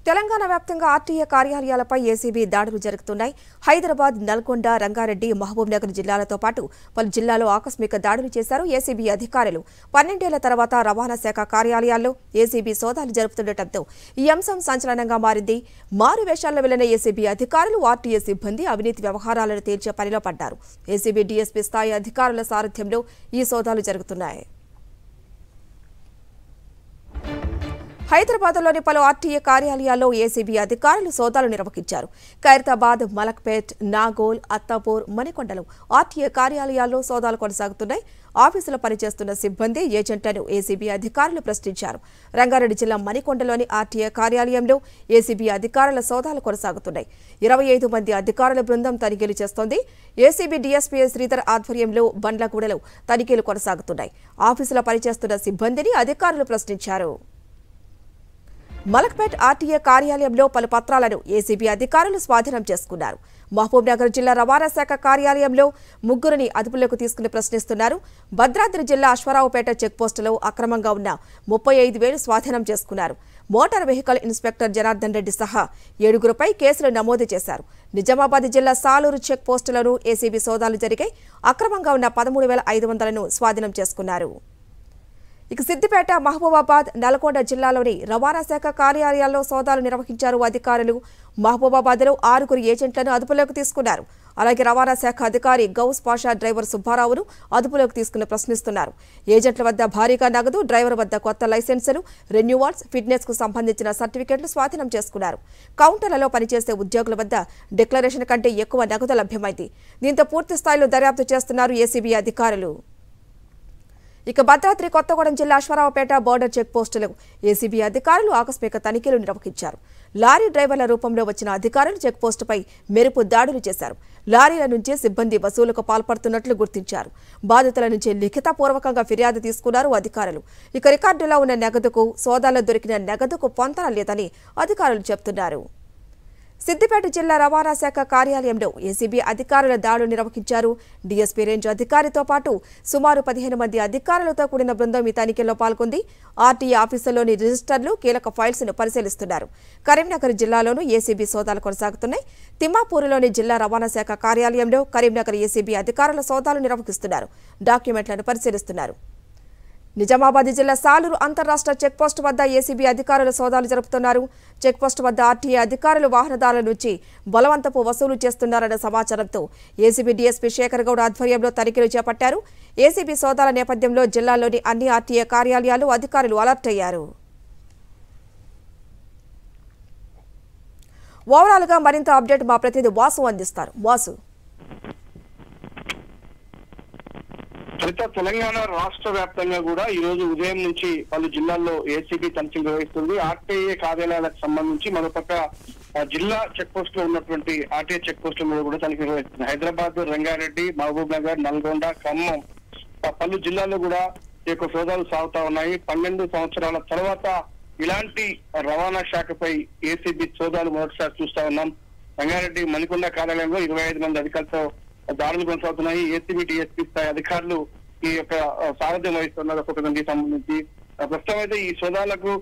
తెలంగాణ వ్యాప్తంగా RTA కార్యాలయాలపై ACB దాడులు జరుగుతున్నాయి. హైదరాబాద్, నల్గొండ, రంగారెడ్డి, మహబూబ్నగర్ జిల్లాలతో పాటు పలు జిల్లాల్లో ఆకస్మిక దాడులు చేశారు ఏసీబీ అధికారులు. 12 ఏళ్ల తర్వాత రవాణా శాఖ కార్యాలయాల్లో ఏసీబీ సోదాలు జరుపుతుండటంతో ఈ అంశం సంచలనంగా మారింది. మారు వేషాల్లో వెళ్లిన ఏసీబీ అధికారులు, ఆర్టీఏ సిబ్బంది అవినీతి వ్యవహారాలను తేల్చే పనిలో పడ్డారు. ఏసీబీ డీఎస్పీ స్థాయి అధికారుల సారథ్యంలో ఈ సోదాలు జరుగుతున్నాయి. హైదరాబాద్లోని పలు ఆర్టీఏ కార్యాలయాల్లో ఏసీబీ అధికారులు సోదాలు నిర్వహించారు. ఖైరతాబాద్, మలక్పేట్, నాగోల్, అత్తాపూర్, మణికొండలో ఆర్టీఏ కార్యాలయాల్లో సోదాలు కొనసాగుతున్నాయి. ఆఫీసులో పనిచేస్తున్న సిబ్బంది, ఏజెంట్లను ఏసీబీ అధికారులు ప్రశ్నించారు. రంగారెడ్డి జిల్లా మణికొండలోని ఆర్టీఏ కార్యాలయంలో ఏసీబీ అధికారుల సోదాలు కొనసాగుతున్నాయి. 25 మంది అధికారుల బృందం తనిఖీలు చేస్తోంది. ఏసీబీ డీఎస్పీ శ్రీధర్ ఆధ్వర్యంలో బండ్లగూడలో తనిఖీలు కొనసాగుతున్నాయి. ఆఫీసులో పనిచేస్తున్న సిబ్బందిని అధికారులు ప్రశ్నించారు. మలక్పేట్ ఆర్టీఏ కార్యాలయంలో పలు పత్రాలను ఏసీబీ అధికారులు స్వాధీనం చేసుకున్నారు. మహబూబ్నగర్ జిల్లా రవాణా శాఖ కార్యాలయంలో ముగ్గురిని అదుపులోకి తీసుకుని ప్రశ్నిస్తున్నారు. భద్రాద్రి జిల్లా అశ్వారావుపేట చెక్పోస్టులో అక్రమంగా ఉన్న 35,000 స్వాధీనం చేసుకున్నారు. Motor vehicle inspector Janardhan Reddy సహా 7గురిపై కేసులు నమోదు చేశారు. నిజామాబాద్ జిల్లా సాలూరు చెక్ పోస్టులను ఏసీబీ సోదాలు జరిగాయి. అక్రమంగా ఉన్న 13,500ను స్వాధీనం చేసుకున్నారు. ఇక సిద్దిపేట, మహబూబాబాద్, నల్గొండ జిల్లాలోని రవాణా శాఖ కార్యాలయాల్లో సోదాలు నిర్వహించారు అధికారులు. మహబూబాబాద్లో 6 ఏజెంట్లను అదుపులోకి తీసుకున్నారు. అలాగే రవాణా శాఖ అధికారి గౌస్ పాషా డ్రైవర్ సుబ్బారావును అదుపులోకి తీసుకుని ప్రశ్నిస్తున్నారు. ఏజెంట్ల వద్ద భారీగా నగదు, డ్రైవర్ వద్ద కొత్త లైసెన్సులు, రెన్యూవల్స్, ఫిట్నెస్ కు సంబంధించిన సర్టిఫికెట్లు స్వాధీనం చేసుకున్నారు. కౌంటర్లలో పనిచేసే ఉద్యోగుల వద్ద డిక్లరేషన్ కంటే ఎక్కువ నగదు లభ్యమైంది. దీంతో పూర్తి స్థాయిలో దర్యాప్తు చేస్తున్నారు ఏసీబీ అధికారులు. ఇక భద్రాద్రి కొత్తగూడెం జిల్లా అశ్వారావుపేట బోర్డర్ చెక్ పోస్టులకు ఏసీబీ అధికారులు ఆకస్మిక తనిఖీలు నిర్వహించారు. లారీ డ్రైవర్ల రూపంలో వచ్చిన అధికారులు చెక్ పోస్టుపై మెరుపు దాడులు చేశారు. లారీల నుంచి సిబ్బంది వసూలుకు పాల్పడుతున్నట్లు గుర్తించారు. బాధితుల నుంచి లిఖితపూర్వకంగా ఫిర్యాదు తీసుకున్నారు అధికారులు. ఇక రికార్డులో ఉన్న నగదుకు, సోదాలో దొరికిన నగదుకు పొంతన లేదని అధికారులు చెబుతున్నారు. సిద్దిపేట జిల్లా రవాణా శాఖ కార్యాలయంలో ఏసీబీ అధికారుల దాడులు నిర్వహించారు. డీఎస్పీ రేంజ్ అధికారితో పాటు సుమారు 15 మంది అధికారులతో కూడిన బృందం ఈ తనిఖీల్లో పాల్గొంది. ఆర్టీఏ ఆఫీసుల్లోని రిజిస్టర్లు, కీలక ఫైల్స్ ను పరిశీలిస్తున్నారు. కరీంనగర్ జిల్లాలోనూ ఏసీబీ సోదాలు కొనసాగుతున్నాయి. తిమ్మాపూరులోని జిల్లా రవాణా శాఖ కార్యాలయంలో కరీంనగర్ ఏసీబీ అధికారుల సోదాలు నిర్వహిస్తున్నారు. డాక్యుమెంట్లను పరిశీలిస్తున్నారు. నిజామాబాద్ జిల్లా సాలూరు అంతర్రాష్ట్ర చెక్పోస్టు వద్ద ఏసీబీ అధికారులు సోదాలు జరుపుతున్నారు. చెక్పోస్టు వద్ద ఆర్టీఏ అధికారులు వాహనదారుల నుంచి బలవంతపు వసూలు చేస్తున్నారన్న సమాచారంతో ఏసీబీ డీఎస్పీ శేఖర్ గౌడ్ ఆధ్వర్యంలో తనిఖీలు చేపట్టారు. ఏసీబీ సోదాల నేపథ్యంలో జిల్లాలోని అన్ని ఆర్టీఏ కార్యాలయాలు అధికారులు అలర్ట్ అయ్యారు. ఓవరాల్ గా మరింత అప్డేట్ మా ప్రతినిధి వాసు అందిస్తారు. వాసు, తెలంగాణ రాష్ట్ర వ్యాప్తంగా కూడా ఈ రోజు ఉదయం నుంచి పలు జిల్లాల్లో ఏసీబీ తనిఖీలు నిర్వహిస్తుంది. ఆర్టీఏ కార్యాలయాలకు సంబంధించి మరోపక్క జిల్లా చెక్ పోస్ట్ లో ఉన్నటువంటి ఆర్టీఏ చెక్ పోస్టుల మీద కూడా తనిఖీ నిర్వహిస్తుంది. హైదరాబాద్, రంగారెడ్డి, మహబూబ్ నగర్, నల్గొండ, ఖమ్మం పలు జిల్లాల్లో కూడా ఈ యొక్క సోదాలు సాగుతా ఉన్నాయి. 12 సంవత్సరాల తర్వాత ఇలాంటి రవాణా శాఖపై ఏసీబీ సోదాలు మొదటిసారి చూస్తా ఉన్నాం. రంగారెడ్డి మణికొండ కార్యాలయంలో 25 మంది అధికారులతో దాడులు కొనసాగుతున్నాయి. ఏసీబీ డీఎస్పీ స్థాయి అధికారులు ఈ యొక్క సారథ్యం వహిస్తున్నారు. ఒక్కొక్కరికి సంబంధించి ప్రస్తుతం అయితే ఈ సోదాలకు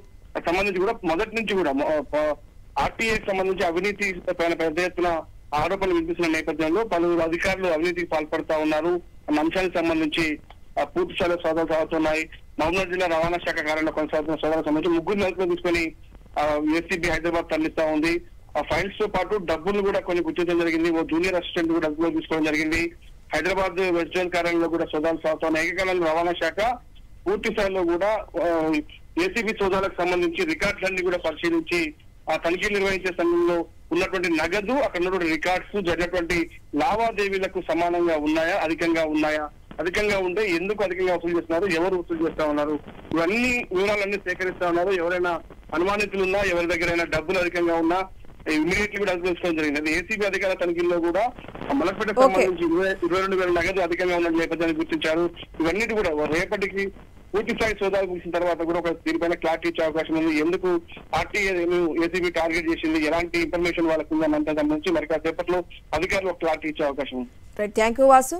సంబంధించి కూడా మొదటి నుంచి కూడా ఆర్టీఏకి సంబంధించి అవినీతి పైన పెద్ద ఎత్తున ఆరోపణలు వినిపిస్తున్న నేపథ్యంలో పలువురు అధికారులు అవినీతికి పాల్పడుతా ఉన్నారు అన్న అంశానికి సంబంధించి పూర్తి స్థాయిలో సోదాలు సాగుతున్నాయి. మహబూబ్నగర్ జిల్లా రవాణా శాఖ కార్యాలయంలో కొనసాగుతున్న సోదాలకు సంబంధించి 3 అదుపులో తీసుకొని ఏసీబీ హైదరాబాద్ తరలిస్తా ఉంది. ఆ ఫైల్స్ తో పాటు డబ్బులు కూడా కొన్ని గుర్తించడం జరిగింది. ఓ జూనియర్ అసిస్టెంట్ కూడా అదుపులో తీసుకోవడం జరిగింది. హైదరాబాద్ వెస్ట్ జోన్ కార్యాలయంలో కూడా సోదాలు సాగుతున్నాయి. ఏకకాలంలో రవాణా శాఖ పూర్తి స్థాయిలో కూడా ఏసీబీ సోదాలకు సంబంధించి రికార్డులన్నీ కూడా పరిశీలించి ఆ తనిఖీలు నిర్వహించే సమయంలో ఉన్నటువంటి నగదు, అక్కడ ఉన్నటువంటి రికార్డ్స్, జరిగినటువంటి లావాదేవీలకు సమానంగా ఉన్నాయా, అధికంగా ఉన్నాయా, అధికంగా ఉంటే ఎందుకు అధికంగా వసూలు చేస్తున్నారు, ఎవరు వసూలు చేస్తా ఉన్నారు, ఇవన్నీ వివరాలన్నీ సేకరిస్తా ఉన్నారు. ఎవరైనా అనుమానితులు ఉన్నా, ఎవరి దగ్గరైనా డబ్బులు అధికంగా ఉన్నా ఇమీడియట్లీ కూడా అదుపులోకి జరిగింది. ఏసీబీ అధికార తనిఖీల్లో కూడా మలక్పేట సంబంధించి 22,000 నగదు అధికంగా ఉన్న నేపథ్యాన్ని గుర్తించారు. ఇవన్నిటి కూడా రేపటికి పూర్తి స్థాయి సోదాలు ముగిసిన తర్వాత కూడా ఒక దీనిపైన క్లారిటీ ఇచ్చే అవకాశం ఉంది. ఎందుకు ఆర్టీఏ ఏసీబీ టార్గెట్ చేసింది, ఎలాంటి ఇన్ఫర్మేషన్ వాళ్ళకు ఉందని అంతా సంబంధించి మరి కాసేపట్లో అధికారులు క్లారిటీ ఇచ్చే అవకాశం ఉంది. Thank you Vasu.